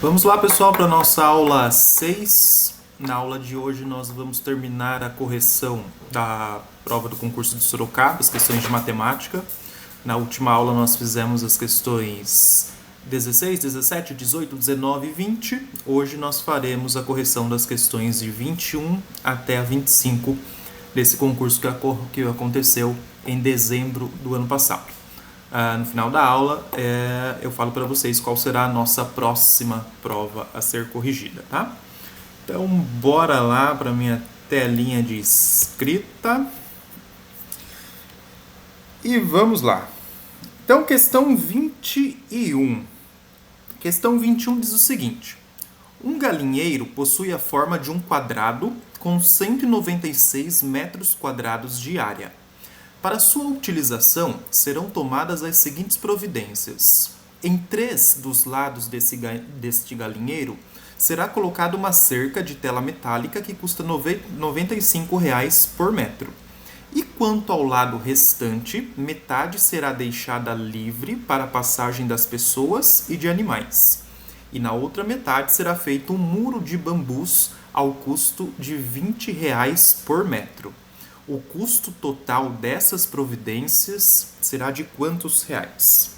Vamos lá, pessoal, para a nossa aula 6. Na aula de hoje nós vamos terminar a correção da prova do concurso de Sorocaba, as questões de matemática. Na última aula nós fizemos as questões 16, 17, 18, 19 e 20. Hoje nós faremos a correção das questões de 21 até a 25 desse concurso que aconteceu em dezembro do ano passado. No final da aula, eu falo para vocês qual será a nossa próxima prova a ser corrigida, tá? Então, bora lá para minha telinha de escrita. E vamos lá. Então, questão 21. Questão 21 diz o seguinte: um galinheiro possui a forma de um quadrado com 196 metros quadrados de área. Para sua utilização, serão tomadas as seguintes providências. Em 3 dos lados deste galinheiro, será colocada uma cerca de tela metálica que custa R$ 95 por metro. E quanto ao lado restante, metade será deixada livre para a passagem das pessoas e de animais. E na outra metade será feito um muro de bambus ao custo de R$ 20 por metro. O custo total dessas providências será de quantos reais?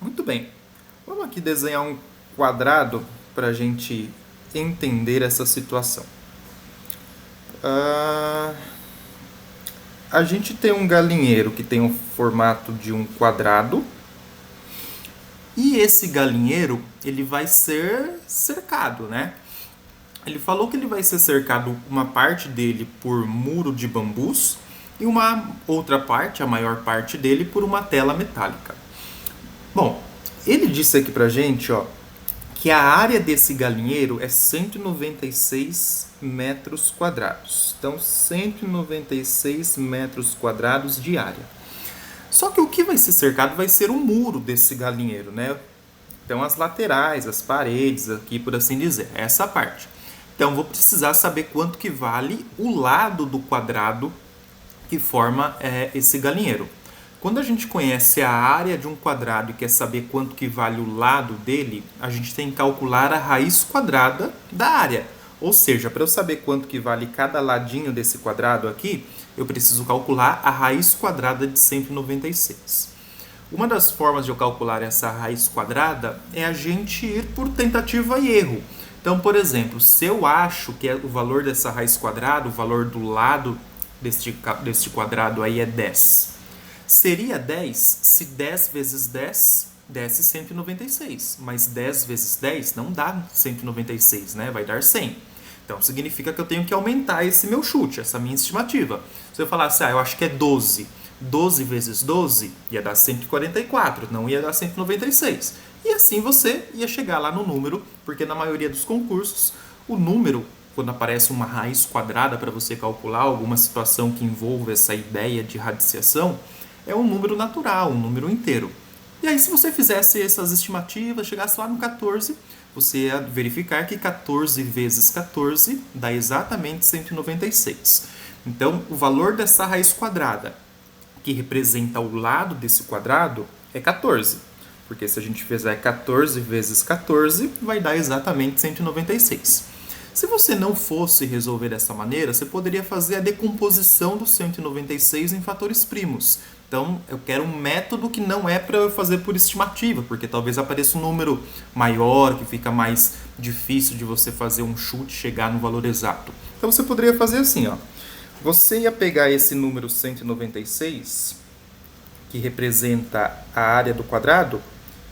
Muito bem. Vamos aqui desenhar um quadrado para a gente entender essa situação. A gente tem um galinheiro que tem o formato de um quadrado. E esse galinheiro, ele vai ser cercado, né? Ele falou que ele vai ser cercado, uma parte dele, por muro de bambus e uma outra parte, a maior parte dele, por uma tela metálica. Bom, ele disse aqui pra gente, ó, que a área desse galinheiro é 196 metros quadrados. Então, 196 metros quadrados de área. Só que o que vai ser cercado vai ser o muro desse galinheiro, né? Então, as laterais, as paredes aqui, por assim dizer, essa parte. Então, vou precisar saber quanto que vale o lado do quadrado que forma esse galinheiro. Quando a gente conhece a área de um quadrado e quer saber quanto que vale o lado dele, a gente tem que calcular a raiz quadrada da área. Ou seja, para eu saber quanto que vale cada ladinho desse quadrado aqui, eu preciso calcular a raiz quadrada de 196. Uma das formas de eu calcular essa raiz quadrada é a gente ir por tentativa e erro. Então, por exemplo, se eu acho que o valor dessa raiz quadrada, o valor do lado deste quadrado aí é 10. Seria 10 se 10 vezes 10 desse 196. Mas 10 vezes 10 não dá 196, né? Vai dar 100. Então, significa que eu tenho que aumentar esse meu chute, essa minha estimativa. Se eu falasse, eu acho que é 12. 12 vezes 12 ia dar 144, não ia dar 196. E assim você ia chegar lá no número, porque na maioria dos concursos, o número, quando aparece uma raiz quadrada para você calcular alguma situação que envolva essa ideia de radiciação, é um número natural, um número inteiro. E aí, se você fizesse essas estimativas, chegasse lá no 14, você ia verificar que 14 vezes 14 dá exatamente 196. Então, o valor dessa raiz quadrada, que representa o lado desse quadrado, é 14. Porque se a gente fizer 14 vezes 14, vai dar exatamente 196. Se você não fosse resolver dessa maneira, você poderia fazer a decomposição do 196 em fatores primos. Então, eu quero um método que não é para eu fazer por estimativa, porque talvez apareça um número maior, que fica mais difícil de você fazer um chute, chegar no valor exato. Então, você poderia fazer assim, ó. Você ia pegar esse número 196, que representa a área do quadrado,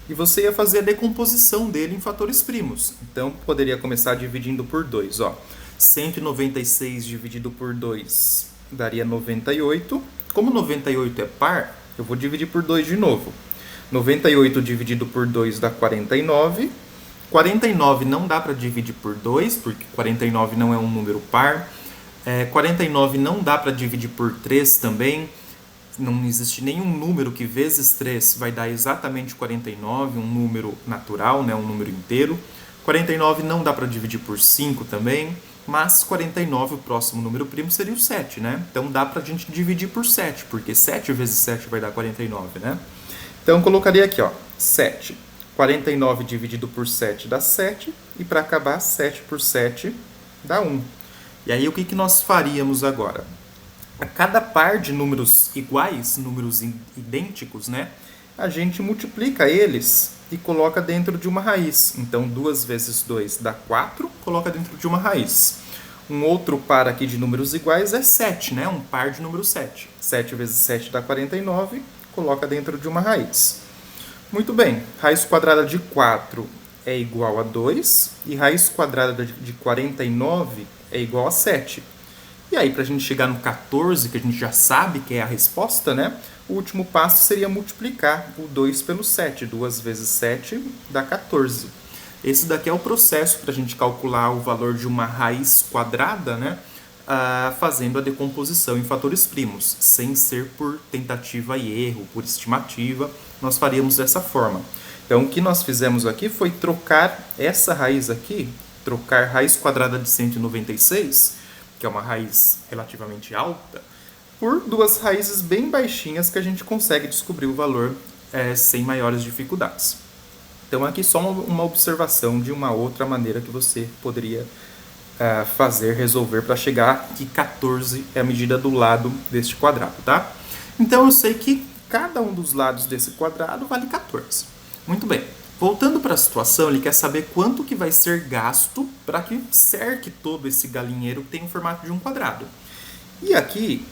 e você ia fazer a decomposição dele em fatores primos. Então, poderia começar dividindo por 2. 196 dividido por 2 daria 98. Como 98 é par, eu vou dividir por 2 de novo. 98 dividido por 2 dá 49. 49 não dá para dividir por 2, porque 49 não é um número par. 49 não dá para dividir por 3 também. Não existe nenhum número que vezes 3 vai dar exatamente 49, um número natural, né, um número inteiro. 49 não dá para dividir por 5 também, mas 49, o próximo número primo, seria o 7, né? Então dá para a gente dividir por 7, porque 7 vezes 7 vai dar 49, né? Então eu colocaria aqui, 7. 49 dividido por 7 dá 7. E para acabar, 7 por 7 dá 1. E aí o que nós faríamos agora? A cada par de números iguais, números idênticos, né? A gente multiplica eles e coloca dentro de uma raiz. Então, 2 vezes 2 dá 4, coloca dentro de uma raiz. Um outro par aqui de números iguais é 7, né? Um par de número 7. 7 vezes 7 dá 49, coloca dentro de uma raiz. Muito bem, raiz quadrada de 4 é igual a 2 e raiz quadrada de 49 é igual a 7. E aí, para a gente chegar no 14, que a gente já sabe que é a resposta, né? O último passo seria multiplicar o 2 pelo 7. 2 vezes 7 dá 14. Esse daqui é o processo para a gente calcular o valor de uma raiz quadrada, né? Fazendo a decomposição em fatores primos, sem ser por tentativa e erro, por estimativa, nós faríamos dessa forma. Então, o que nós fizemos aqui foi trocar essa raiz aqui, trocar raiz quadrada de 196, que é uma raiz relativamente alta, por duas raízes bem baixinhas que a gente consegue descobrir o valor sem maiores dificuldades. Então, aqui só uma observação de uma outra maneira que você poderia resolver para chegar que 14 é a medida do lado deste quadrado, tá? Então, eu sei que cada um dos lados desse quadrado vale 14. Muito bem. Voltando para a situação, ele quer saber quanto que vai ser gasto para que cerque todo esse galinheiro que tem o formato de um quadrado. E aqui,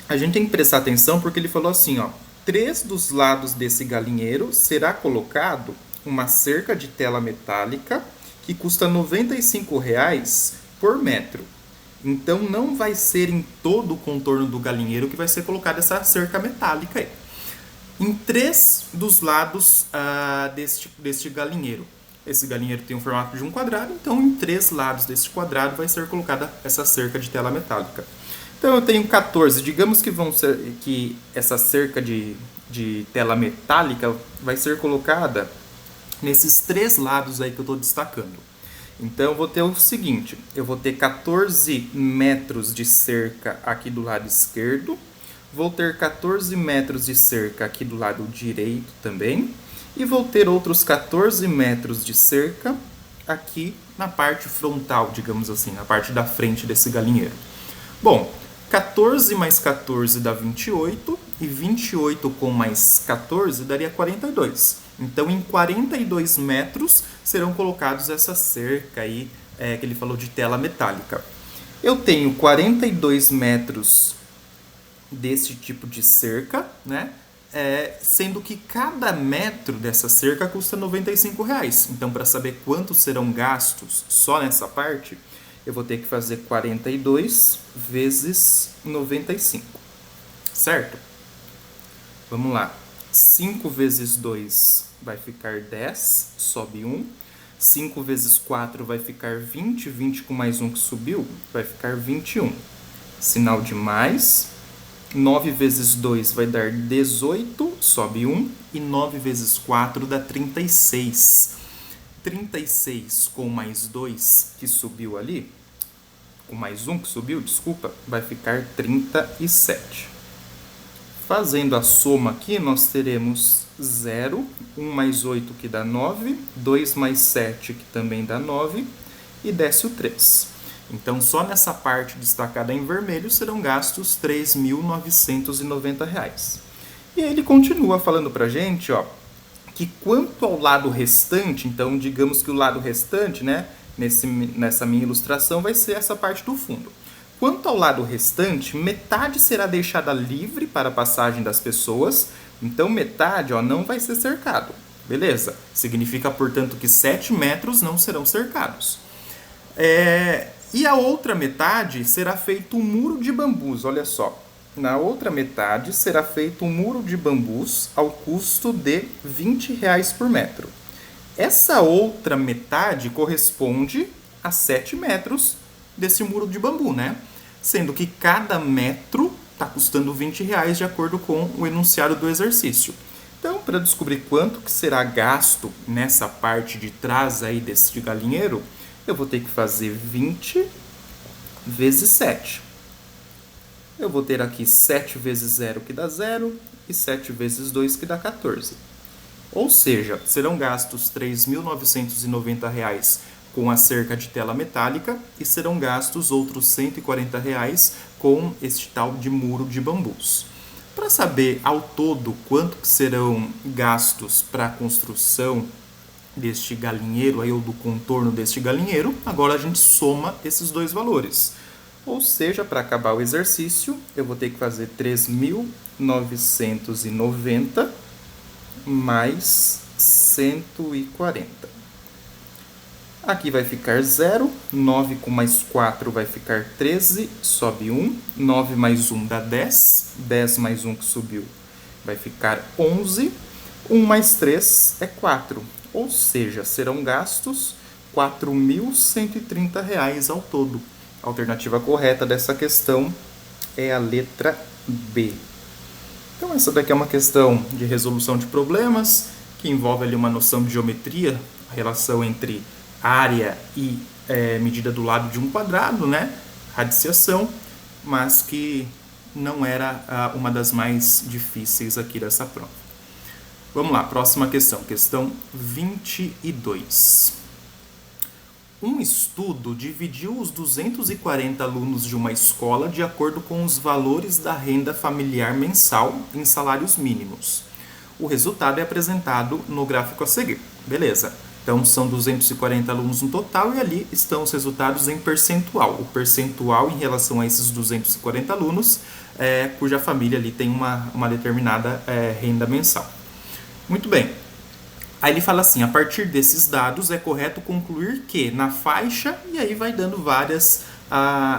a gente tem que prestar atenção porque ele falou assim, ó, 3 dos lados desse galinheiro será colocado uma cerca de tela metálica que custa R$ 95,00 por metro. Então, não vai ser em todo o contorno do galinheiro que vai ser colocada essa cerca metálica aí. Em 3 dos lados deste galinheiro. Esse galinheiro tem o formato de um quadrado, então em 3 lados deste quadrado vai ser colocada essa cerca de tela metálica. Então eu tenho 14, digamos que essa cerca de tela metálica vai ser colocada nesses 3 lados aí que eu estou destacando. Então eu vou ter o seguinte, eu vou ter 14 metros de cerca aqui do lado esquerdo, vou ter 14 metros de cerca aqui do lado direito também. E vou ter outros 14 metros de cerca aqui na parte frontal, digamos assim, na parte da frente desse galinheiro. Bom, 14 mais 14 dá 28. E 28 com mais 14 daria 42. Então, em 42 metros serão colocados essa cerca aí, que ele falou de tela metálica. Eu tenho 42 metros desse tipo de cerca, né? Sendo que cada metro dessa cerca custa R$ 95,00. Então, para saber quantos serão gastos só nessa parte, eu vou ter que fazer 42 vezes 95, certo? Vamos lá. 5 vezes 2 vai ficar 10, sobe 1. 5 vezes 4 vai ficar 20, 20 com mais 1 que subiu, vai ficar 21. Sinal de mais. 9 vezes 2 vai dar 18, sobe 1, e 9 vezes 4 dá 36. 36 com mais 2 que subiu ali, com mais 1 que subiu, desculpa, vai ficar 37. Fazendo a soma aqui, nós teremos 0, 1 mais 8 que dá 9, 2 mais 7 que também dá 9, e desce o 3. Então, só nessa parte destacada em vermelho serão gastos R$ 3.990. E aí ele continua falando para a gente, ó, que quanto ao lado restante, então digamos que o lado restante, né, nessa minha ilustração vai ser essa parte do fundo. Quanto ao lado restante, metade será deixada livre para a passagem das pessoas, então metade, ó, não vai ser cercado. Beleza? Significa, portanto, que 7 metros não serão cercados. E a outra metade será feito um muro de bambus, olha só. Na outra metade será feito um muro de bambus ao custo de R$ 20,00 por metro. Essa outra metade corresponde a 7 metros desse muro de bambu, né? Sendo que cada metro está custando R$ 20,00 de acordo com o enunciado do exercício. Então, para descobrir quanto que será gasto nessa parte de trás aí desse galinheiro, eu vou ter que fazer 20 vezes 7. Eu vou ter aqui 7 vezes 0, que dá 0, e 7 vezes 2, que dá 14. Ou seja, serão gastos R$ 3.990 com a cerca de tela metálica e serão gastos outros R$ 140 com este tal de muro de bambus. Para saber ao todo quanto serão gastos para a construção deste galinheiro aí, ou do contorno deste galinheiro, agora a gente soma esses dois valores. Ou seja, para acabar o exercício, eu vou ter que fazer 3.990 mais 140. Aqui vai ficar 0, 9 com mais 4 vai ficar 13, sobe 1, 9 mais 1 dá 10, 10 mais 1 que subiu vai ficar 11, 1 mais 3 é 4, ou seja, serão gastos R$ 4.130 ao todo. A alternativa correta dessa questão é a letra B. Então essa daqui é uma questão de resolução de problemas, que envolve ali uma noção de geometria, a relação entre área e medida do lado de um quadrado, né? Radiciação, mas que não era uma das mais difíceis aqui dessa prova. Vamos lá, próxima questão, questão 22. Um estudo dividiu os 240 alunos de uma escola de acordo com os valores da renda familiar mensal em salários mínimos. O resultado é apresentado no gráfico a seguir. Beleza. Então, são 240 alunos no total e ali estão os resultados em percentual. O percentual em relação a esses 240 alunos, cuja família ali tem uma determinada renda mensal. Muito bem. Aí ele fala assim, a partir desses dados é correto concluir que na faixa, e aí vai dando várias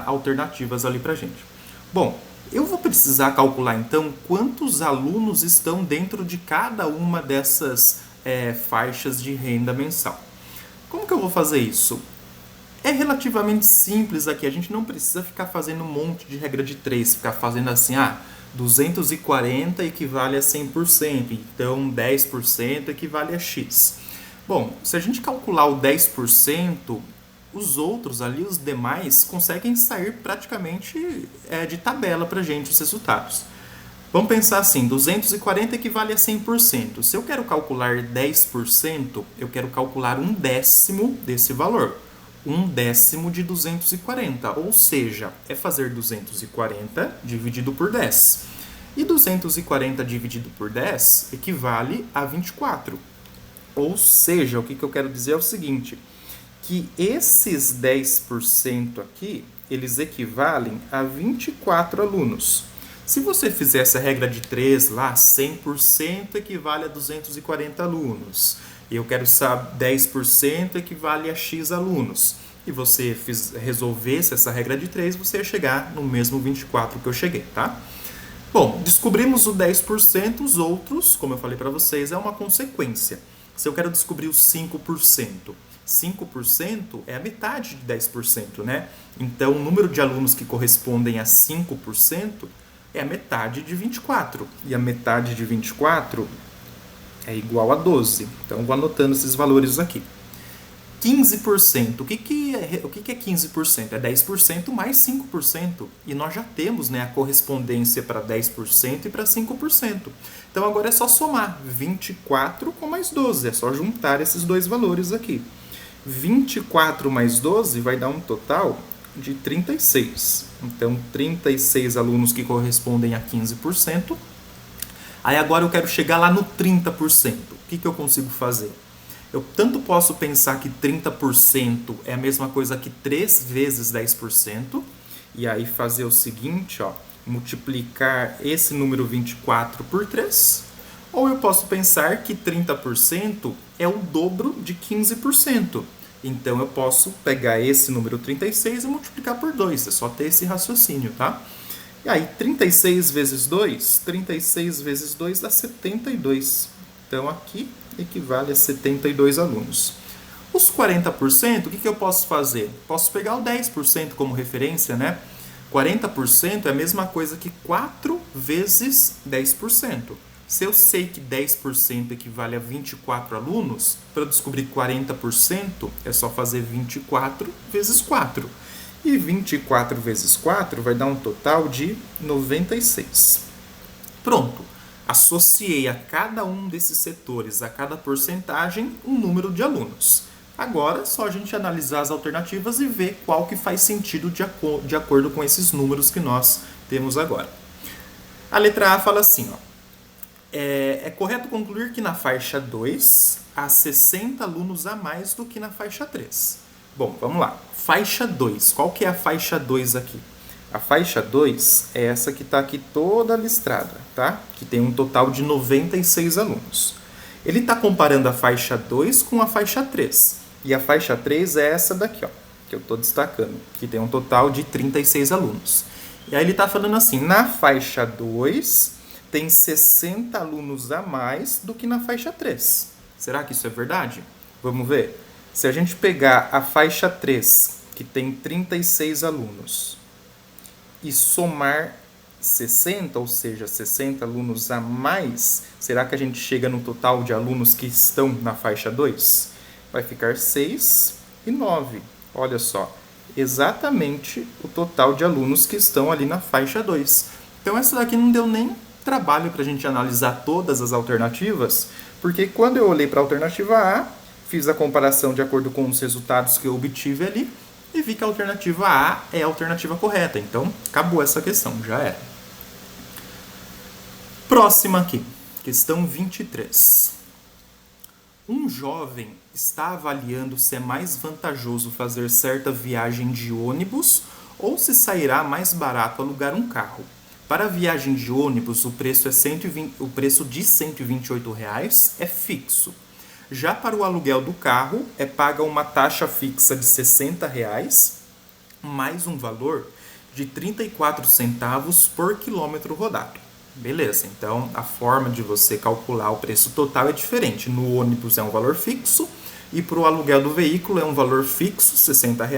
alternativas ali pra gente. Bom, eu vou precisar calcular então quantos alunos estão dentro de cada uma dessas faixas de renda mensal. Como que eu vou fazer isso? É relativamente simples aqui, a gente não precisa ficar fazendo um monte de regra de 3, ficar fazendo assim, 240 equivale a 100%, então 10% equivale a X. Bom, se a gente calcular o 10%, os outros ali, os demais, conseguem sair praticamente de tabela pra gente os resultados. Vamos pensar assim, 240 equivale a 100%. Se eu quero calcular 10%, eu quero calcular 1/10 desse valor. 1/10 de 240, ou seja, é fazer 240 dividido por 10. E 240 dividido por 10 equivale a 24. Ou seja, o que eu quero dizer é o seguinte, que esses 10% aqui, eles equivalem a 24 alunos. Se você fizer essa regra de 3 lá, 100% equivale a 240 alunos. E eu quero saber 10% equivale a X alunos. E você resolvesse essa regra de 3, você ia chegar no mesmo 24 que eu cheguei, tá? Bom, descobrimos o 10%, os outros, como eu falei para vocês, é uma consequência. Se eu quero descobrir os 5%, 5% é a metade de 10%, né? Então, o número de alunos que correspondem a 5% é a metade de 24. E a metade de 24 é igual a 12. Então, vou anotando esses valores aqui. 15%. O que é 15%? É 10% mais 5%. E nós já temos, né, a correspondência para 10% e para 5%. Então, agora é só somar 24 com mais 12. É só juntar esses dois valores aqui. 24 mais 12 vai dar um total de 36. Então, 36 alunos que correspondem a 15%. Aí agora eu quero chegar lá no 30%. O que eu consigo fazer? Eu tanto posso pensar que 30% é a mesma coisa que 3 vezes 10%. E aí fazer o seguinte, multiplicar esse número 24 por 3. Ou eu posso pensar que 30% é o dobro de 15%. Então, eu posso pegar esse número 36 e multiplicar por 2. É só ter esse raciocínio, tá? E aí, 36 vezes 2? 36 vezes 2 dá 72. Então, aqui equivale a 72 alunos. Os 40%, o que eu posso fazer? Posso pegar o 10% como referência, né? 40% é a mesma coisa que 4 vezes 10%. Se eu sei que 10% equivale a 24 alunos, para descobrir 40% é só fazer 24 vezes 4. E 24 vezes 4 vai dar um total de 96. Pronto. Associei a cada um desses setores, a cada porcentagem, um número de alunos. Agora é só a gente analisar as alternativas e ver qual que faz sentido de acordo com esses números que nós temos agora. A letra A fala assim, ó, é correto concluir que na faixa 2 há 60 alunos a mais do que na faixa 3. Bom, vamos lá. Faixa 2. Qual que é a faixa 2 aqui? A faixa 2 é essa que está aqui toda listrada, tá? Que tem um total de 96 alunos. Ele está comparando a faixa 2 com a faixa 3. E a faixa 3 é essa daqui, ó, que eu estou destacando, que tem um total de 36 alunos. E aí ele está falando assim, na faixa 2 tem 60 alunos a mais do que na faixa 3. Será que isso é verdade? Vamos ver. Se a gente pegar a faixa 3, que tem 36 alunos, e somar 60, ou seja, 60 alunos a mais, será que a gente chega no total de alunos que estão na faixa 2? Vai ficar 6 e 9. Olha só, exatamente o total de alunos que estão ali na faixa 2. Então essa daqui não deu nem trabalho para a gente analisar todas as alternativas, porque quando eu olhei para a alternativa A, fiz a comparação de acordo com os resultados que eu obtive ali e vi que a alternativa A é a alternativa correta. Então, acabou essa questão, já era. Próxima aqui, questão 23. Um jovem está avaliando se é mais vantajoso fazer certa viagem de ônibus ou se sairá mais barato alugar um carro. Para a viagem de ônibus, o preço de R$ 128 é fixo. Já para o aluguel do carro, é paga uma taxa fixa de R$ 60 mais um valor de 34 centavos por quilômetro rodado. Beleza, então a forma de você calcular o preço total é diferente. No ônibus é um valor fixo e para o aluguel do veículo é um valor fixo, R$ 60,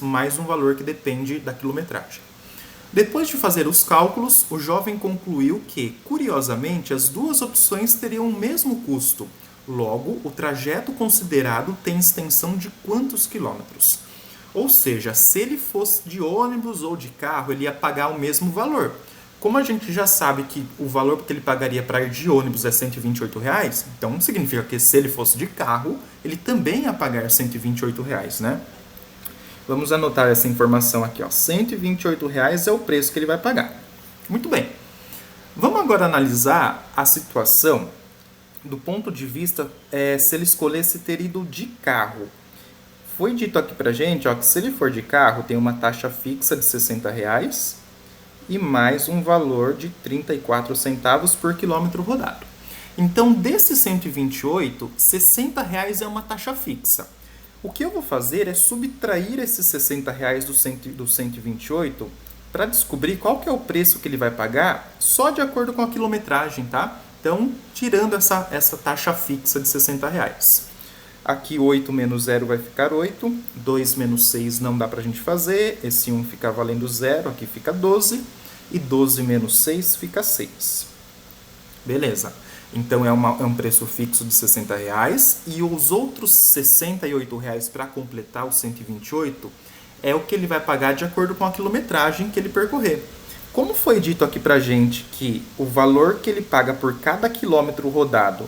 mais um valor que depende da quilometragem. Depois de fazer os cálculos, o jovem concluiu que, curiosamente, as duas opções teriam o mesmo custo. Logo, o trajeto considerado tem extensão de quantos quilômetros? Ou seja, se ele fosse de ônibus ou de carro, ele ia pagar o mesmo valor. Como a gente já sabe que o valor que ele pagaria para ir de ônibus é R$ 128, então significa que se ele fosse de carro, ele também ia pagar R$ 128, né? Vamos anotar essa informação aqui, ó. R$ 128 é o preço que ele vai pagar. Muito bem. Vamos agora analisar a situação do ponto de vista se ele escolhesse ter ido de carro. Foi dito aqui pra gente, ó, que se ele for de carro, tem uma taxa fixa de R$ 60 e mais um valor de 34 centavos por quilômetro rodado. Então, desses 128, R$ 60 é uma taxa fixa. O que eu vou fazer é subtrair esses R$ 60 do 128 para descobrir qual que é o preço que ele vai pagar só de acordo com a quilometragem, tá? Então, tirando essa taxa fixa de R$ 60. Aqui 8 menos 0 vai ficar 8, 2 menos 6 não dá para a gente fazer, esse 1 fica valendo 0, aqui fica 12, e 12 menos 6 fica 6. Beleza, então é um preço fixo de R$ 60, e os outros R$ 68 para completar os 128 é o que ele vai pagar de acordo com a quilometragem que ele percorrer. Como foi dito aqui pra gente que o valor que ele paga por cada quilômetro rodado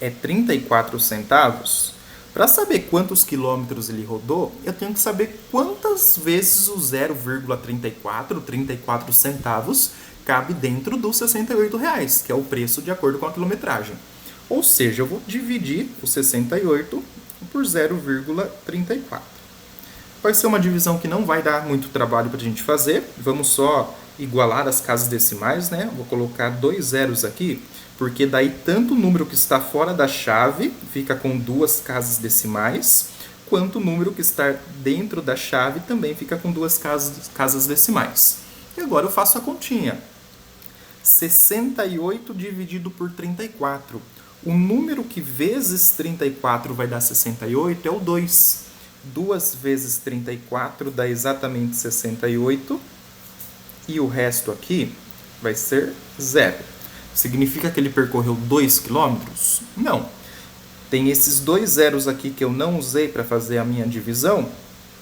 é 34 centavos, para saber quantos quilômetros ele rodou, eu tenho que saber quantas vezes o 34 centavos, cabe dentro dos R$ 68, que é o preço de acordo com a quilometragem. Ou seja, eu vou dividir o 68 por 0,34. Vai ser uma divisão que não vai dar muito trabalho para a gente fazer. Vamos só igualar as casas decimais, né? Vou colocar 2 zeros aqui, porque daí tanto o número que está fora da chave fica com 2 casas decimais, quanto o número que está dentro da chave também fica com 2 casas decimais. E agora eu faço a continha. 68 dividido por 34. O número que vezes 34 vai dar 68 é o 2. 2 vezes 34 dá exatamente 68. E o resto aqui vai ser 0. Significa que ele percorreu 2 km? Não. Tem esses 2 zeros aqui que eu não usei para fazer a minha divisão,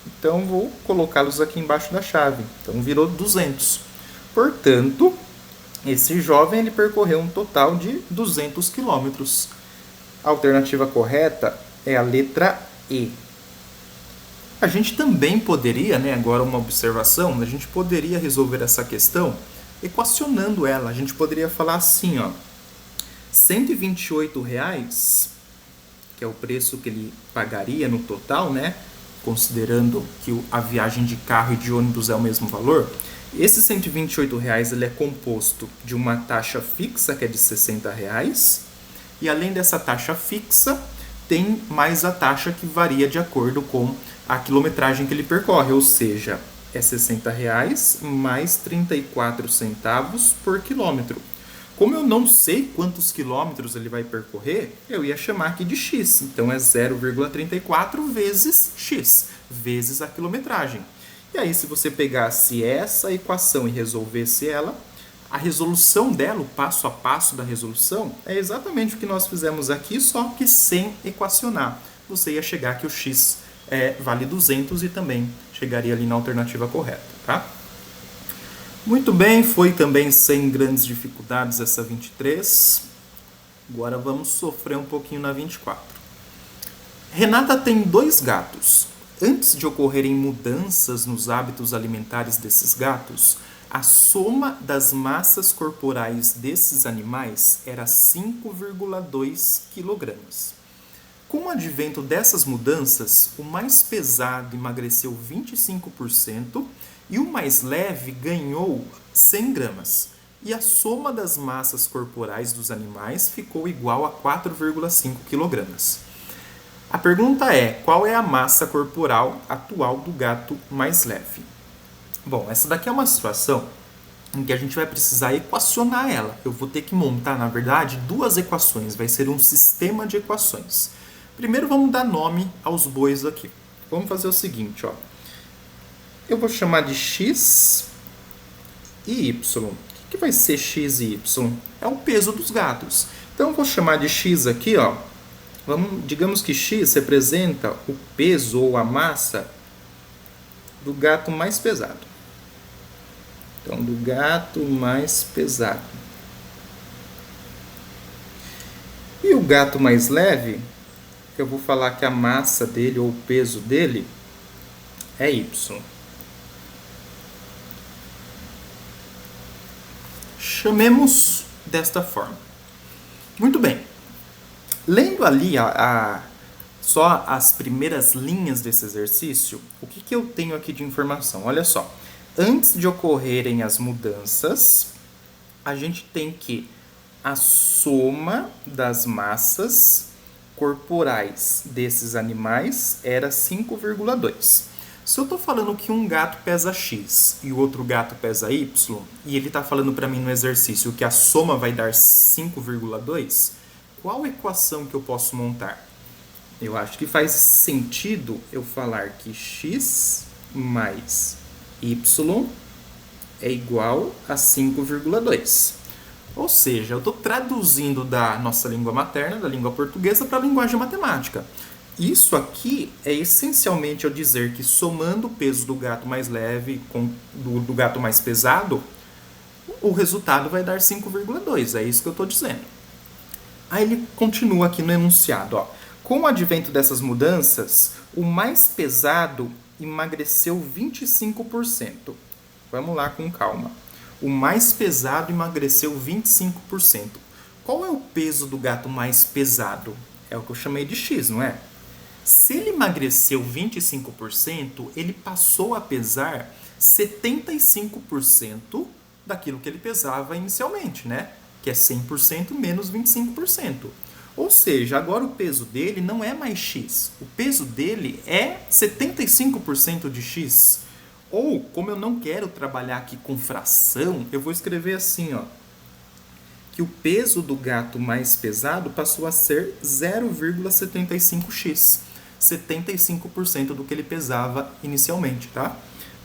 então vou colocá-los aqui embaixo da chave. Então virou 200. Portanto, Esse jovem ele percorreu um total de 200 quilômetros. A alternativa correta é a letra E. A gente também poderia, né, agora uma observação, a gente poderia resolver essa questão equacionando ela. A gente poderia falar assim, ó, R$ 128, que é o preço que ele pagaria no total, né, considerando que a viagem de carro e de ônibus é o mesmo valor. Esse R$ 128 ele é composto de uma taxa fixa, que é de R$ 60, e além dessa taxa fixa, tem mais a taxa que varia de acordo com a quilometragem que ele percorre, ou seja, é R$ 60 mais 34 centavos por quilômetro. Como eu não sei quantos quilômetros ele vai percorrer, eu ia chamar aqui de x. Então é 0,34 vezes x, vezes a quilometragem. E aí, se você pegasse essa equação e resolvesse ela, a resolução dela, o passo a passo da resolução, é exatamente o que nós fizemos aqui, só que sem equacionar. Você ia chegar que o x vale 200 e também chegaria ali na alternativa correta, tá? Muito bem, foi também sem grandes dificuldades essa 23. Agora vamos sofrer um pouquinho na 24. Renata tem 2 gatos. Antes de ocorrerem mudanças nos hábitos alimentares desses gatos, a soma das massas corporais desses animais era 5,2 kg. Com o advento dessas mudanças, o mais pesado emagreceu 25% e o mais leve ganhou 100 gramas. E a soma das massas corporais dos animais ficou igual a 4,5 kg. A pergunta é, qual é a massa corporal atual do gato mais leve? Bom, essa daqui é uma situação em que a gente vai precisar equacionar ela. Eu vou ter que montar, na verdade, 2 equações. Vai ser um sistema de equações. Primeiro vamos dar nome aos bois aqui. Vamos fazer o seguinte, ó. Eu vou chamar de x e y. O que vai ser x e y? É o peso dos gatos. Então eu vou chamar de x aqui, ó. Digamos que x representa o peso ou a massa do gato mais pesado. Então, do gato mais pesado. E o gato mais leve, eu vou falar que a massa dele ou o peso dele é y. Chamemos desta forma. Muito bem. Lendo ali só as primeiras linhas desse exercício, o que eu tenho aqui de informação? Olha só. Antes de ocorrerem as mudanças, a gente tem que a soma das massas corporais desses animais era 5,2. Se eu estou falando que um gato pesa x e o outro gato pesa y, e ele está falando para mim no exercício que a soma vai dar 5,2, qual equação que eu posso montar? Eu acho que faz sentido eu falar que x mais y é igual a 5,2. Ou seja, eu estou traduzindo da nossa língua materna, da língua portuguesa, para a linguagem matemática. Isso aqui é essencialmente eu dizer que somando o peso do gato mais leve com do gato mais pesado, o resultado vai dar 5,2. É isso que eu estou dizendo. Aí ele continua aqui no enunciado, ó. Com o advento dessas mudanças, o mais pesado emagreceu 25%. Vamos lá com calma. O mais pesado emagreceu 25%. Qual é o peso do gato mais pesado? É o que eu chamei de x, não é? Se ele emagreceu 25%, ele passou a pesar 75% daquilo que ele pesava inicialmente, né? Que é 100% menos 25%. Ou seja, agora o peso dele não é mais x. O peso dele é 75% de x. Ou, como eu não quero trabalhar aqui com fração, eu vou escrever assim, ó. Que o peso do gato mais pesado passou a ser 0,75x. 75% do que ele pesava inicialmente, tá?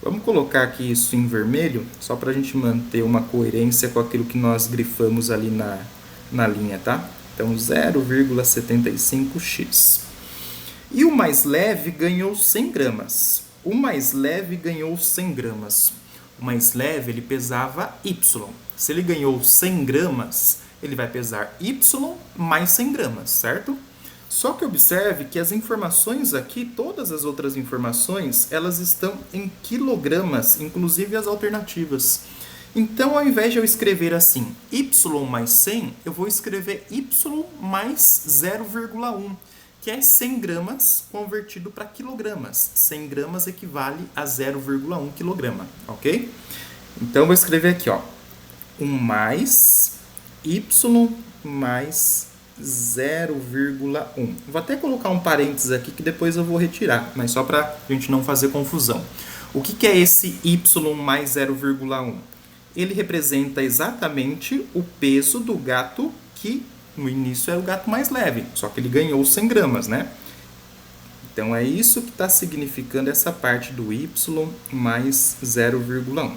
Vamos colocar aqui isso em vermelho, só para a gente manter uma coerência com aquilo que nós grifamos ali na linha, tá? Então, 0,75x. E o mais leve ganhou 100 gramas. O mais leve ganhou 100 gramas. O mais leve, ele pesava Y. Se ele ganhou 100 gramas, ele vai pesar Y mais 100 gramas, certo? Só que observe que as informações aqui, todas as outras informações, elas estão em quilogramas, inclusive as alternativas. Então, ao invés de eu escrever assim, Y mais 100, eu vou escrever Y mais 0,1, que é 100 gramas convertido para quilogramas. 100 gramas equivale a 0,1 quilograma, ok? Então, eu vou escrever aqui, ó, 1 mais Y mais 0,1. Vou até colocar um parênteses aqui que depois eu vou retirar, mas só para a gente não fazer confusão. O que é esse Y mais 0,1? Ele representa exatamente o peso do gato que no início era o gato mais leve, só que ele ganhou 100 gramas, né? Então é isso que está significando essa parte do Y mais 0,1.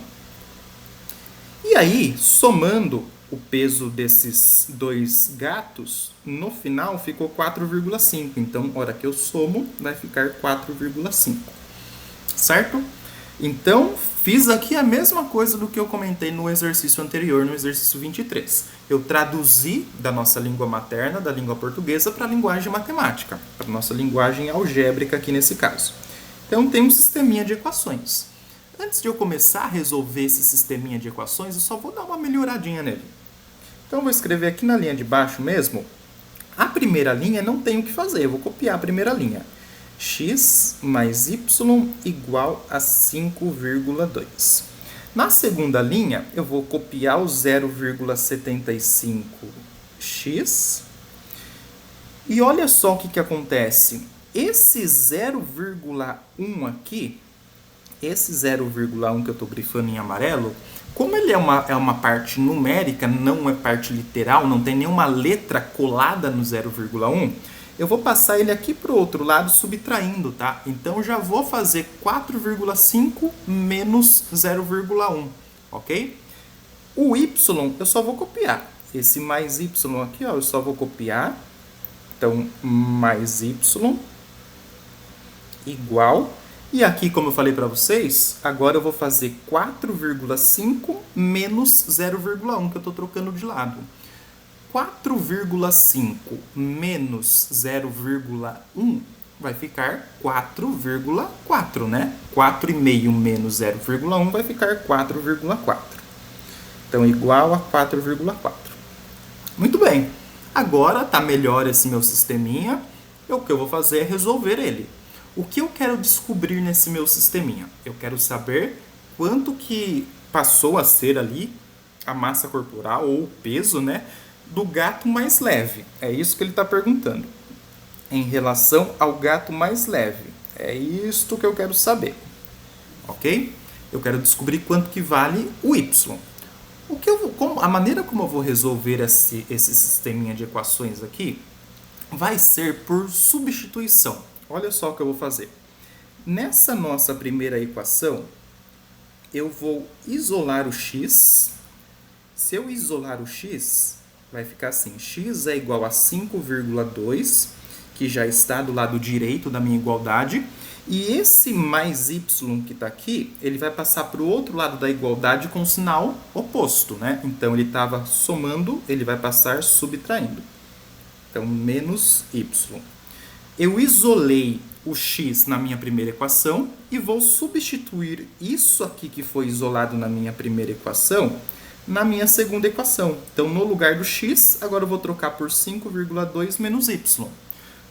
E aí, somando o peso desses dois gatos, no final ficou 4,5. Então, hora que eu somo, vai ficar 4,5. Certo? Então, fiz aqui a mesma coisa do que eu comentei no exercício anterior, no exercício 23. Eu traduzi da nossa língua materna, da língua portuguesa, para a linguagem matemática, para a nossa linguagem algébrica aqui nesse caso. Então, tem um sisteminha de equações. Antes de eu começar a resolver esse sisteminha de equações, eu só vou dar uma melhoradinha nele. Então, eu vou escrever aqui na linha de baixo mesmo. A primeira linha não tem o que fazer, eu vou copiar a primeira linha. X mais y igual a 5,2. Na segunda linha, eu vou copiar o 0,75x. E olha só o que acontece. Esse 0,1 aqui, esse 0,1 que eu estou grifando em amarelo, como ele é uma parte numérica, não é parte literal, não tem nenhuma letra colada no 0,1, eu vou passar ele aqui para o outro lado subtraindo, tá? Então, eu já vou fazer 4,5 menos 0,1, ok? O y eu só vou copiar. Esse mais y aqui, ó, eu só vou copiar. Então, mais y igual. E aqui, como eu falei para vocês, agora eu vou fazer 4,5 menos 0,1, que eu estou trocando de lado. 4,5 menos 0,1 vai ficar 4,4, né? 4,5 menos 0,1 vai ficar 4,4. Então, igual a 4,4. Muito bem. Agora está melhor esse meu sisteminha. O que eu vou fazer é resolver ele. O que eu quero descobrir nesse meu sisteminha? Eu quero saber quanto que passou a ser ali a massa corporal ou o peso, né, do gato mais leve. É isso que ele está perguntando. Em relação ao gato mais leve. É isto que eu quero saber. Ok? Eu quero descobrir quanto que vale o y. A maneira como eu vou resolver esse sisteminha de equações aqui vai ser por substituição. Olha só o que eu vou fazer. Nessa nossa primeira equação, eu vou isolar o x. Se eu isolar o x, vai ficar assim, x é igual a 5,2, que já está do lado direito da minha igualdade, e esse mais y que está aqui, ele vai passar para o outro lado da igualdade com o sinal oposto, né? Então, ele estava somando, ele vai passar subtraindo. Então, menos y. Eu isolei o x na minha primeira equação e vou substituir isso aqui que foi isolado na minha primeira equação na minha segunda equação. Então, no lugar do x, agora eu vou trocar por 5,2 menos y. O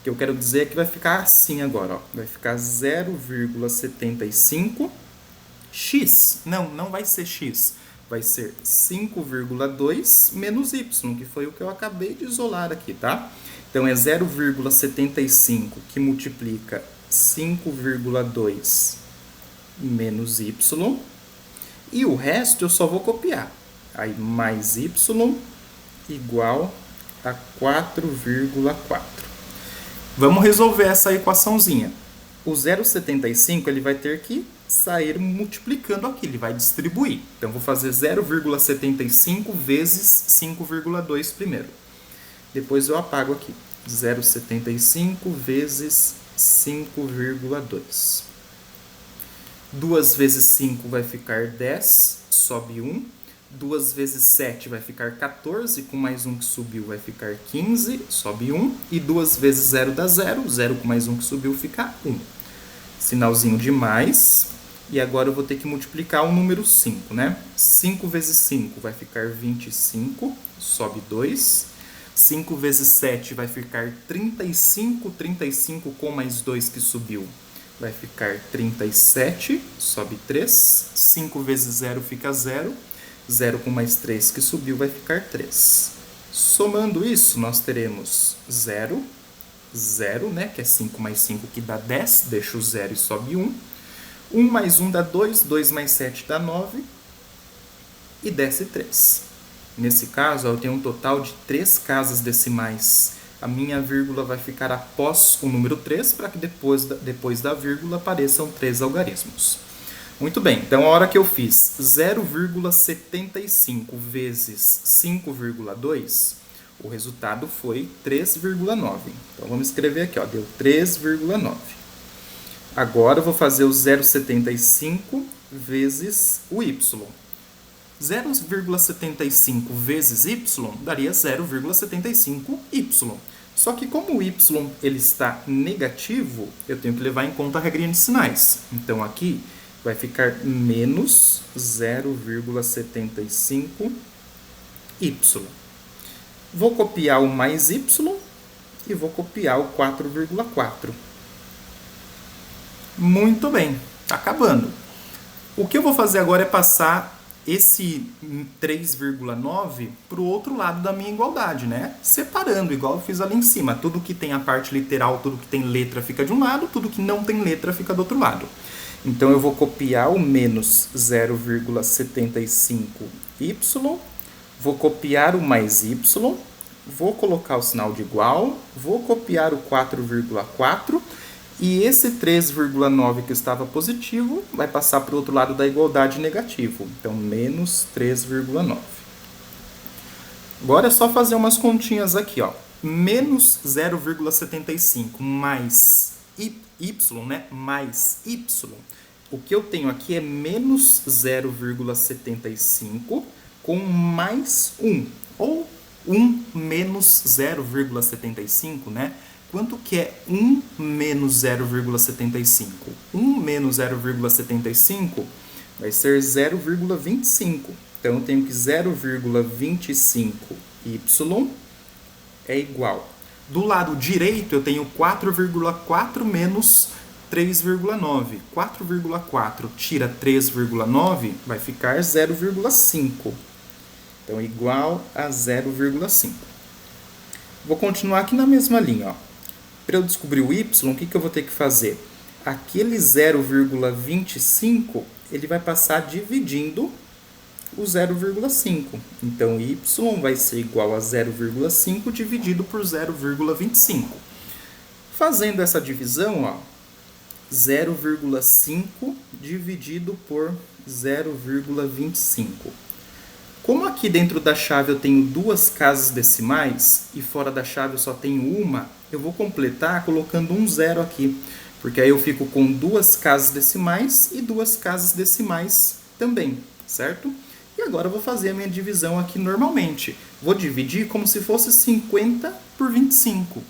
que eu quero dizer é que vai ficar assim agora, ó. Vai ficar 0,75x. Não vai ser x. Vai ser 5,2 menos y, que foi o que eu acabei de isolar aqui, tá? Então, é 0,75 que multiplica 5,2 menos y. E o resto eu só vou copiar. Aí, mais y igual a 4,4. Vamos resolver essa equaçãozinha. O 0,75 ele vai ter que sair multiplicando aqui, ele vai distribuir. Então, vou fazer 0,75 vezes 5,2 primeiro. Depois eu apago aqui. 0,75 vezes 5,2. 2 vezes 5 vai ficar 10, sobe 1. 2 vezes 7 vai ficar 14, com mais 1 que subiu vai ficar 15, sobe 1. E 2 vezes 0 dá 0, 0 com mais 1 que subiu fica 1. Sinalzinho de mais. E agora eu vou ter que multiplicar o número 5, né? 5 vezes 5 vai ficar 25, sobe 2. 5 vezes 7 vai ficar 35, 35 com mais 2 que subiu vai ficar 37, sobe 3. 5 vezes 0 fica 0. 0 com mais 3 que subiu vai ficar 3. Somando isso, nós teremos 0, 0, né? Que é 5 mais 5 que dá 10. Deixa o 0 e sobe 1. 1 mais 1 dá 2. 2 mais 7 dá 9. E desce 3. Nesse caso, eu tenho um total de 3 casas decimais. A minha vírgula vai ficar após o número 3, para que depois da vírgula apareçam 3 algarismos. Muito bem, então a hora que eu fiz 0,75 vezes 5,2, o resultado foi 3,9. Então vamos escrever aqui, ó, deu 3,9. Agora eu vou fazer o 0,75 vezes o y. 0,75 vezes y daria 0,75y. Só que como o y ele está negativo, eu tenho que levar em conta a regrinha de sinais. Então aqui vai ficar menos 0,75y. Vou copiar o mais y e vou copiar o 4,4. Muito bem, está acabando. O que eu vou fazer agora é passar esse 3,9 para o outro lado da minha igualdade, né? Separando, igual eu fiz ali em cima. Tudo que tem a parte literal, tudo que tem letra fica de um lado, tudo que não tem letra fica do outro lado. Então, eu vou copiar o menos 0,75y, vou copiar o mais y, vou colocar o sinal de igual, vou copiar o 4,4 e esse 3,9 que estava positivo vai passar para o outro lado da igualdade negativo. Então, menos 3,9. Agora é só fazer umas continhas aqui, ó. Menos 0,75 mais y, né? Mais y. O que eu tenho aqui é menos 0,75 com mais 1. Ou 1 menos 0,75, né? Quanto que é 1 menos 0,75? 1 menos 0,75 vai ser 0,25. Então, eu tenho que 0,25y é igual. Do lado direito, eu tenho 4,4 menos 3,9. 4,4 tira 3,9, vai ficar 0,5. Então, igual a 0,5. Vou continuar aqui na mesma linha, ó. Para eu descobrir o y, o que eu vou ter que fazer? Aquele 0,25, ele vai passar dividindo o 0,5. Então, y vai ser igual a 0,5 dividido por 0,25. Fazendo essa divisão, ó, 0,5 dividido por 0,25. Como aqui dentro da chave eu tenho 2 casas decimais e fora da chave eu só tenho uma, eu vou completar colocando um 0 aqui. Porque aí eu fico com 2 casas decimais e 2 casas decimais também, certo? E agora eu vou fazer a minha divisão aqui normalmente. Vou dividir como se fosse 50 por 25.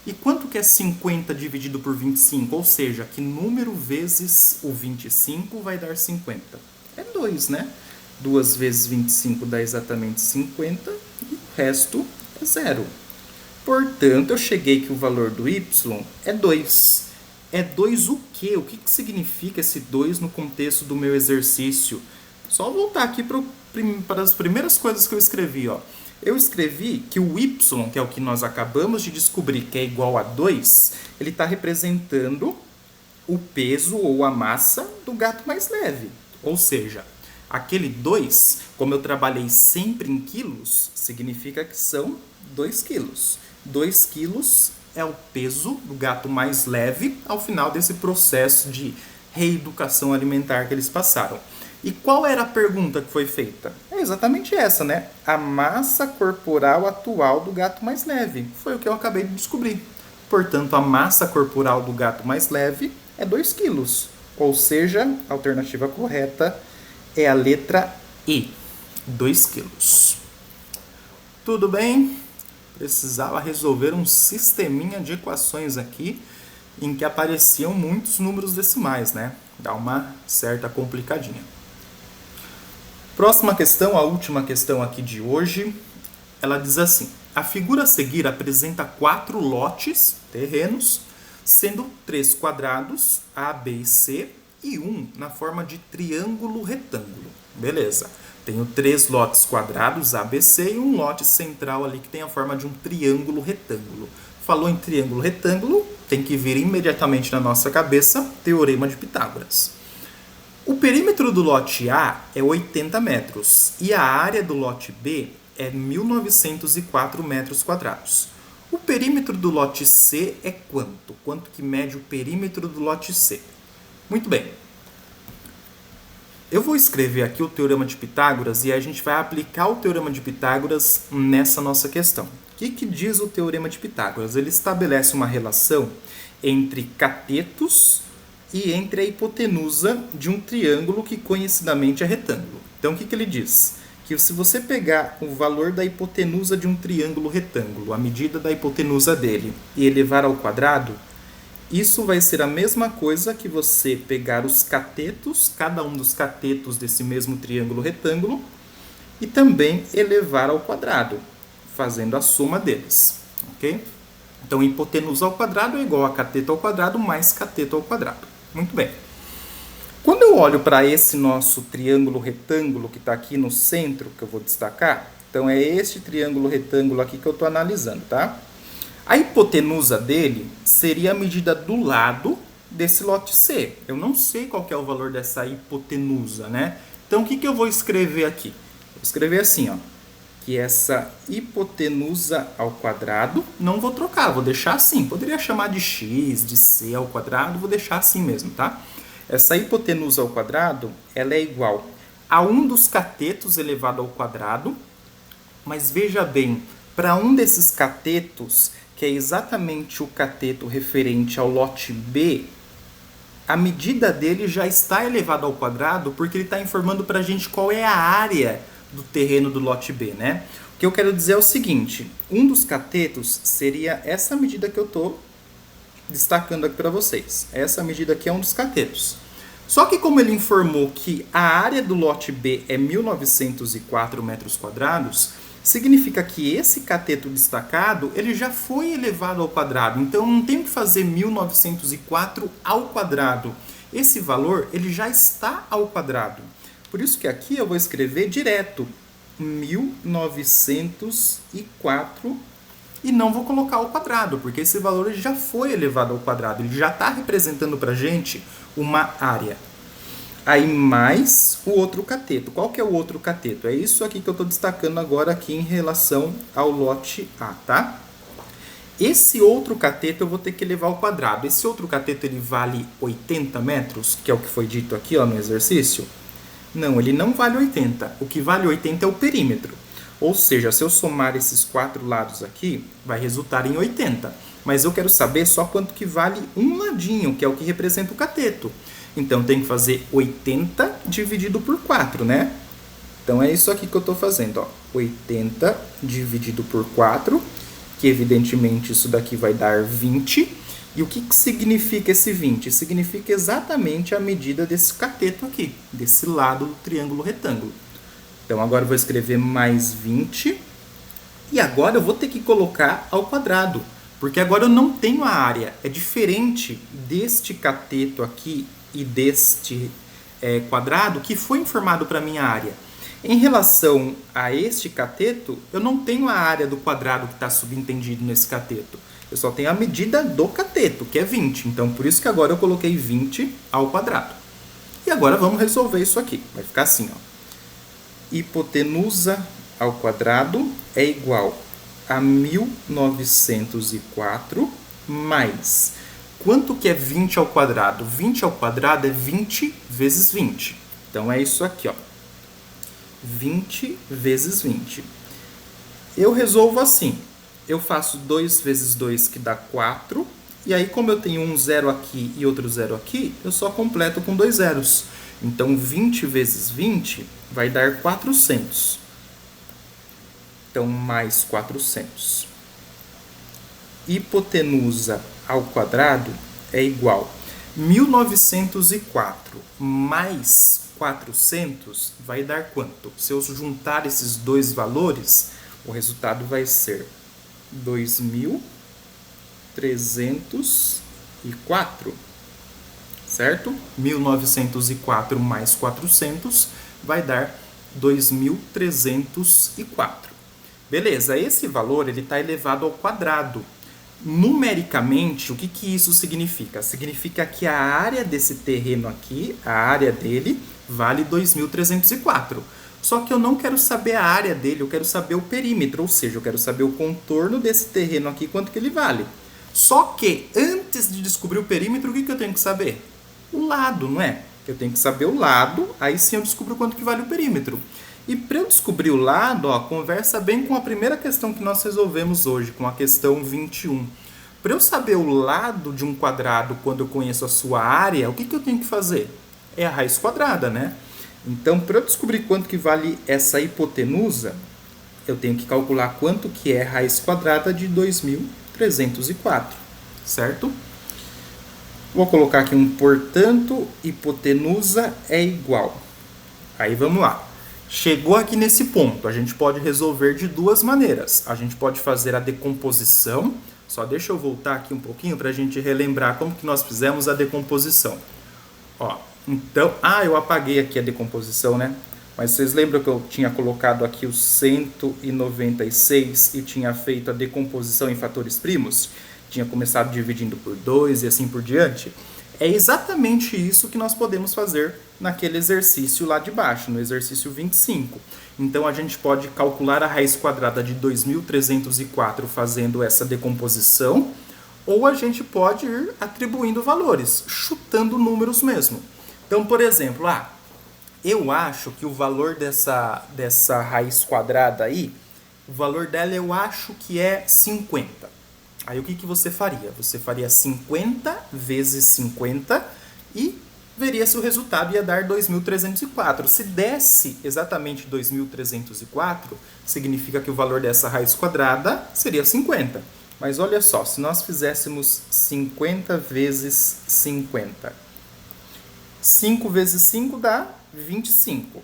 E quanto que é 50 dividido por 25? Ou seja, que número vezes o 25 vai dar 50? É 2, né? 2 vezes 25 dá exatamente 50 e o resto é 0. Portanto, eu cheguei que o valor do y é 2. É 2 o quê? O que significa esse 2 no contexto do meu exercício? Só voltar aqui para as primeiras coisas que eu escrevi, ó. Eu escrevi que o y, que é o que nós acabamos de descobrir, que é igual a 2, ele está representando o peso ou a massa do gato mais leve. Ou seja, aquele 2, como eu trabalhei sempre em quilos, significa que são 2 quilos. 2 quilos é o peso do gato mais leve ao final desse processo de reeducação alimentar que eles passaram. E qual era a pergunta que foi feita? É exatamente essa, né? A massa corporal atual do gato mais leve. Foi o que eu acabei de descobrir. Portanto, a massa corporal do gato mais leve é 2 quilos. Ou seja, a alternativa correta é a letra E, 2 quilos. Tudo bem? Precisava resolver um sisteminha de equações aqui em que apareciam muitos números decimais, né? Dá uma certa complicadinha. Próxima questão, a última questão aqui de hoje, ela diz assim: a figura a seguir apresenta 4 lotes, terrenos, sendo 3 quadrados, A, B e C, e 1 na forma de triângulo retângulo. Beleza. Tenho 3 lotes quadrados, A, B, C, e um lote central ali que tem a forma de um triângulo retângulo. Falou em triângulo retângulo, tem que vir imediatamente na nossa cabeça Teorema de Pitágoras. O perímetro do lote A é 80 metros e a área do lote B é 1.904 metros quadrados. O perímetro do lote C é quanto? Quanto que mede o perímetro do lote C? Muito bem. Eu vou escrever aqui o Teorema de Pitágoras e a gente vai aplicar o Teorema de Pitágoras nessa nossa questão. O que diz o Teorema de Pitágoras? Ele estabelece uma relação entre catetos e entre a hipotenusa de um triângulo que conhecidamente é retângulo. Então, o que ele diz? Que se você pegar o valor da hipotenusa de um triângulo retângulo, a medida da hipotenusa dele, e elevar ao quadrado, isso vai ser a mesma coisa que você pegar os catetos, cada um dos catetos desse mesmo triângulo retângulo, e também elevar ao quadrado, fazendo a soma deles. Ok? Então, hipotenusa ao quadrado é igual a cateto ao quadrado mais cateto ao quadrado. Muito bem. Quando eu olho para esse nosso triângulo retângulo que está aqui no centro, que eu vou destacar, então é este triângulo retângulo aqui que eu estou analisando, tá? A hipotenusa dele seria a medida do lado desse lote C. Eu não sei qual que é o valor dessa hipotenusa, né? Então, o que eu vou escrever aqui? Vou escrever assim, ó, que essa hipotenusa ao quadrado, não vou trocar, vou deixar assim. Poderia chamar de x, de c ao quadrado, vou deixar assim mesmo, tá? Essa hipotenusa ao quadrado, ela é igual a 1 dos catetos elevado ao quadrado, mas veja bem, para um desses catetos, que é exatamente o cateto referente ao lote B, a medida dele já está elevada ao quadrado, porque ele está informando para a gente qual é a área do terreno do lote B, né? O que eu quero dizer é o seguinte, um dos catetos seria essa medida que eu estou destacando aqui para vocês. Essa medida aqui é um dos catetos. Só que como ele informou que a área do lote B é 1.904 metros quadrados, significa que esse cateto destacado, ele já foi elevado ao quadrado. Então, eu não tenho que fazer 1.904 ao quadrado. Esse valor, ele já está ao quadrado. Por isso que aqui eu vou escrever direto 1.904 e não vou colocar ao quadrado, porque esse valor já foi elevado ao quadrado. Ele já está representando para a gente uma área. Aí mais o outro cateto. Qual que é o outro cateto? É isso aqui que eu estou destacando agora aqui em relação ao lote A, tá? Esse outro cateto eu vou ter que elevar ao quadrado. Esse outro cateto ele vale 80 metros, que é o que foi dito aqui ó, no exercício? Não, ele não vale 80. O que vale 80 é o perímetro. Ou seja, se eu somar esses 4 lados aqui, vai resultar em 80. Mas eu quero saber só quanto que vale um ladinho, que é o que representa o cateto. Então, tem que fazer 80 dividido por 4, né? Então, é isso aqui que eu estou fazendo, ó. 80 dividido por 4, que evidentemente isso daqui vai dar 20. E o que significa esse 20? Significa exatamente a medida desse cateto aqui, desse lado do triângulo retângulo. Então, agora eu vou escrever mais 20. E agora eu vou ter que colocar ao quadrado, porque agora eu não tenho a área. É diferente deste cateto aqui e deste quadrado que foi informado para a minha área. Em relação a este cateto, eu não tenho a área do quadrado que está subentendido nesse cateto. Eu só tenho a medida do cateto, que é 20. Então, por isso que agora eu coloquei 20 ao quadrado. E agora vamos resolver isso aqui. Vai ficar assim, ó. Hipotenusa ao quadrado é igual a 1.904 mais... Quanto que é 20 ao quadrado? 20 ao quadrado é 20 vezes 20. Então, é isso aqui, ó. 20 vezes 20. Eu resolvo assim. Eu faço 2 vezes 2, que dá 4. E aí, como eu tenho um zero aqui e outro zero aqui, eu só completo com 2 zeros. Então, 20 vezes 20 vai dar 400. Então, mais 400. Hipotenusa ao quadrado é igual a 1904 mais 400 vai dar quanto? Se eu juntar esses dois valores, o resultado vai ser 2304, certo? 1904 mais 400 vai dar 2304. Beleza, esse valor está elevado ao quadrado. Numericamente, o que isso significa? Significa que a área desse terreno aqui, a área dele, vale 2304. Só que eu não quero saber a área dele, eu quero saber o perímetro, ou seja, eu quero saber o contorno desse terreno aqui, quanto que ele vale. Só que, antes de descobrir o perímetro, o que eu tenho que saber? O lado, não é? Eu tenho que saber o lado, aí sim eu descubro quanto que vale o perímetro. E para eu descobrir o lado, conversa bem com a primeira questão que nós resolvemos hoje, com a questão 21. Para eu saber o lado de um quadrado quando eu conheço a sua área, o que eu tenho que fazer? É a raiz quadrada, né? Então, para eu descobrir quanto que vale essa hipotenusa, eu tenho que calcular quanto que é a raiz quadrada de 2304, certo? Vou colocar aqui um portanto, hipotenusa é igual. Aí vamos lá. Chegou aqui nesse ponto, a gente pode resolver de duas maneiras. A gente pode fazer a decomposição. Só deixa eu voltar aqui um pouquinho para a gente relembrar como que nós fizemos a decomposição. Então, eu apaguei aqui a decomposição, né? Mas vocês lembram que eu tinha colocado aqui o 196 e tinha feito a decomposição em fatores primos? Tinha começado dividindo por 2 e assim por diante? É exatamente isso que nós podemos fazer naquele exercício lá de baixo, no exercício 25. Então, a gente pode calcular a raiz quadrada de 2304 fazendo essa decomposição, ou a gente pode ir atribuindo valores, chutando números mesmo. Então, por exemplo, eu acho que o valor dessa raiz quadrada aí, o valor dela eu acho que é 50. Aí o que você faria? Você faria 50 vezes 50 e veria se o resultado ia dar 2.304. Se desse exatamente 2.304, significa que o valor dessa raiz quadrada seria 50. Mas olha só, se nós fizéssemos 50 vezes 50, 5 vezes 5 dá 25.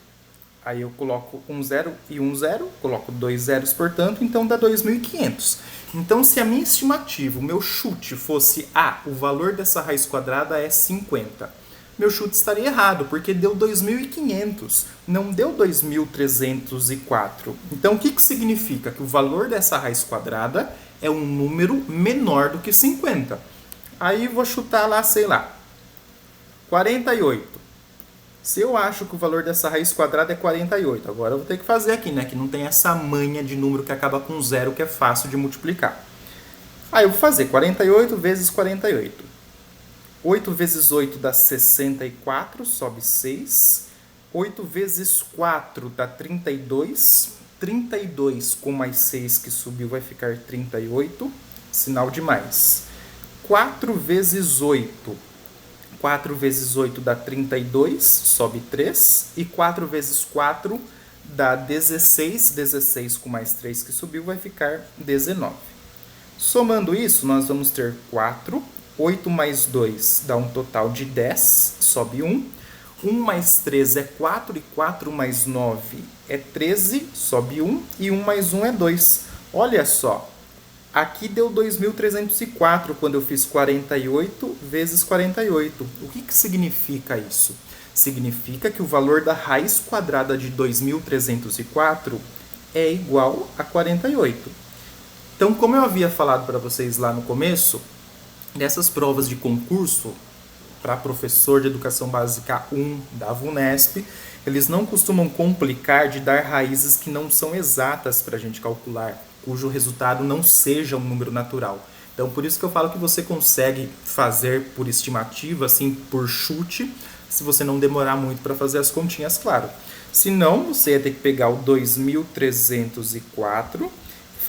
Aí eu coloco um zero e um zero, coloco 2 zeros, portanto, então dá 2.500. Então, se a minha estimativa, o meu chute fosse, o valor dessa raiz quadrada é 50, meu chute estaria errado, porque deu 2.500, não deu 2.304. Então, o que significa? Que o valor dessa raiz quadrada é um número menor do que 50. Aí vou chutar lá, sei lá, 48. Se eu acho que o valor dessa raiz quadrada é 48, agora eu vou ter que fazer aqui, né? Que não tem essa manha de número que acaba com zero, que é fácil de multiplicar. Aí eu vou fazer 48 vezes 48. 8 vezes 8 dá 64, sobe 6. 8 vezes 4 dá 32. 32 com mais 6 que subiu vai ficar 38. Sinal de mais. 4 vezes 8. 4 vezes 8 dá 32, sobe 3. E 4 vezes 4 dá 16. 16 com mais 3 que subiu vai ficar 19. Somando isso, nós vamos ter 4. 8 mais 2 dá um total de 10, sobe 1. 1 mais 3 é 4 e 4 mais 9 é 13, sobe 1. E 1 mais 1 é 2. Olha só. Aqui deu 2.304 quando eu fiz 48 vezes 48. O que significa isso? Significa que o valor da raiz quadrada de 2.304 é igual a 48. Então, como eu havia falado para vocês lá no começo, nessas provas de concurso para professor de Educação Básica 1 da VUNESP, eles não costumam complicar de dar raízes que não são exatas para a gente calcular, cujo resultado não seja um número natural. Então, por isso que eu falo que você consegue fazer por estimativa, assim, por chute, se você não demorar muito para fazer as continhas, claro. Se não, você ia ter que pegar o 2.304,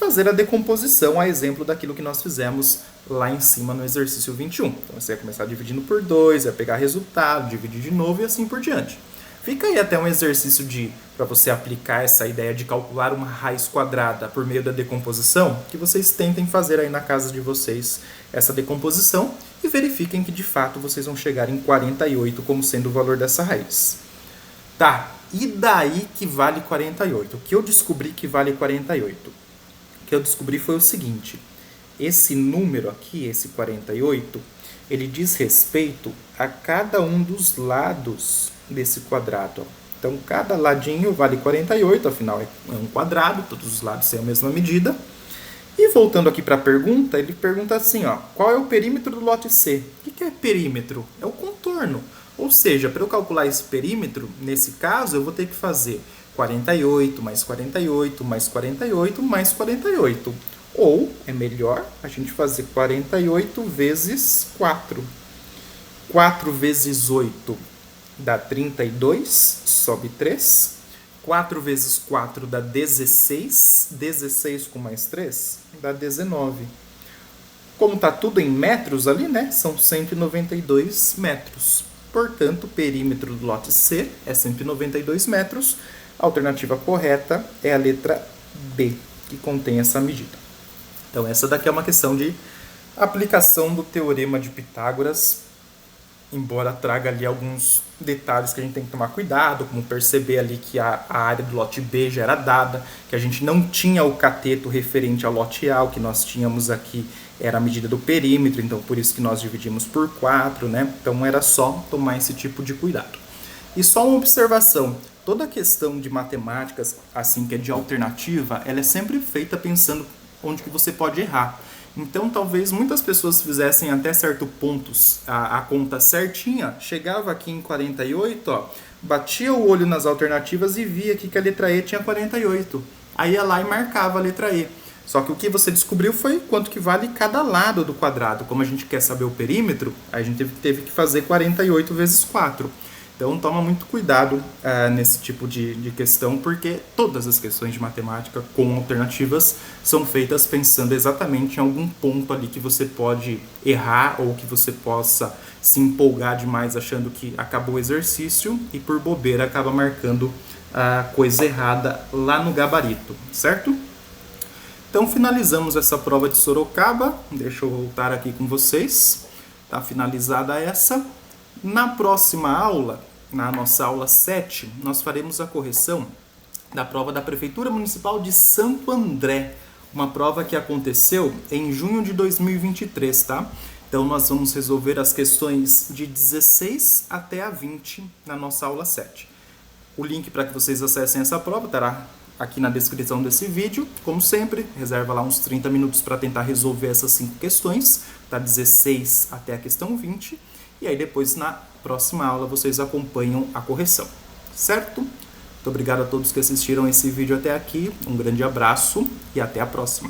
fazer a decomposição, a exemplo daquilo que nós fizemos lá em cima no exercício 21. Então você vai começar dividindo por 2, vai pegar resultado, dividir de novo e assim por diante. Fica aí até um exercício para você aplicar essa ideia de calcular uma raiz quadrada por meio da decomposição, que vocês tentem fazer aí na casa de vocês essa decomposição e verifiquem que de fato vocês vão chegar em 48 como sendo o valor dessa raiz. Tá, e daí que vale 48? O que eu descobri que vale 48? O que eu descobri foi o seguinte: esse número aqui, esse 48, ele diz respeito a cada um dos lados desse quadrado. Então, cada ladinho vale 48, afinal é um quadrado, todos os lados têm a mesma medida. E voltando aqui para a pergunta, ele pergunta assim, ó, qual é o perímetro do lote C? O que é perímetro? É o contorno. Ou seja, para eu calcular esse perímetro, nesse caso, eu vou ter que fazer 48 mais 48 mais 48 mais 48. Ou, é melhor, a gente fazer 48 vezes 4. 4 vezes 8 dá 32, sobe 3. 4 vezes 4 dá 16. 16 com mais 3 dá 19. Como está tudo em metros ali, né? São 192 metros. Portanto, o perímetro do lote C é 192 metros. A alternativa correta é a letra B, que contém essa medida. Então, essa daqui é uma questão de aplicação do Teorema de Pitágoras, embora traga ali alguns detalhes que a gente tem que tomar cuidado, como perceber ali que a área do lote B já era dada, que a gente não tinha o cateto referente ao lote A, o que nós tínhamos aqui era a medida do perímetro, então por isso que nós dividimos por 4, né? Então era só tomar esse tipo de cuidado. E só uma observação, toda questão de matemáticas, assim que é de alternativa, ela é sempre feita pensando onde que você pode errar. Então, talvez muitas pessoas fizessem até certo pontos a conta certinha, chegava aqui em 48, ó, batia o olho nas alternativas e via aqui que a letra E tinha 48. Aí ia lá e marcava a letra E. Só que o que você descobriu foi quanto que vale cada lado do quadrado. Como a gente quer saber o perímetro, a gente teve que fazer 48 vezes 4. Então, toma muito cuidado nesse tipo de questão, porque todas as questões de matemática com alternativas são feitas pensando exatamente em algum ponto ali que você pode errar ou que você possa se empolgar demais achando que acabou o exercício e por bobeira acaba marcando a coisa errada lá no gabarito, certo? Então, finalizamos essa prova de Sorocaba. Deixa eu voltar aqui com vocês. Tá finalizada essa. Na próxima aula, na nossa aula 7, nós faremos a correção da prova da Prefeitura Municipal de Santo André, uma prova que aconteceu em junho de 2023, tá? Então nós vamos resolver as questões de 16 até a 20 na nossa aula 7. O link para que vocês acessem essa prova estará aqui na descrição desse vídeo. Como sempre, reserva lá uns 30 minutos para tentar resolver essas 5 questões, tá? 16 até a questão 20. E aí depois, na próxima aula, vocês acompanham a correção, certo? Muito obrigado a todos que assistiram esse vídeo até aqui, um grande abraço e até a próxima.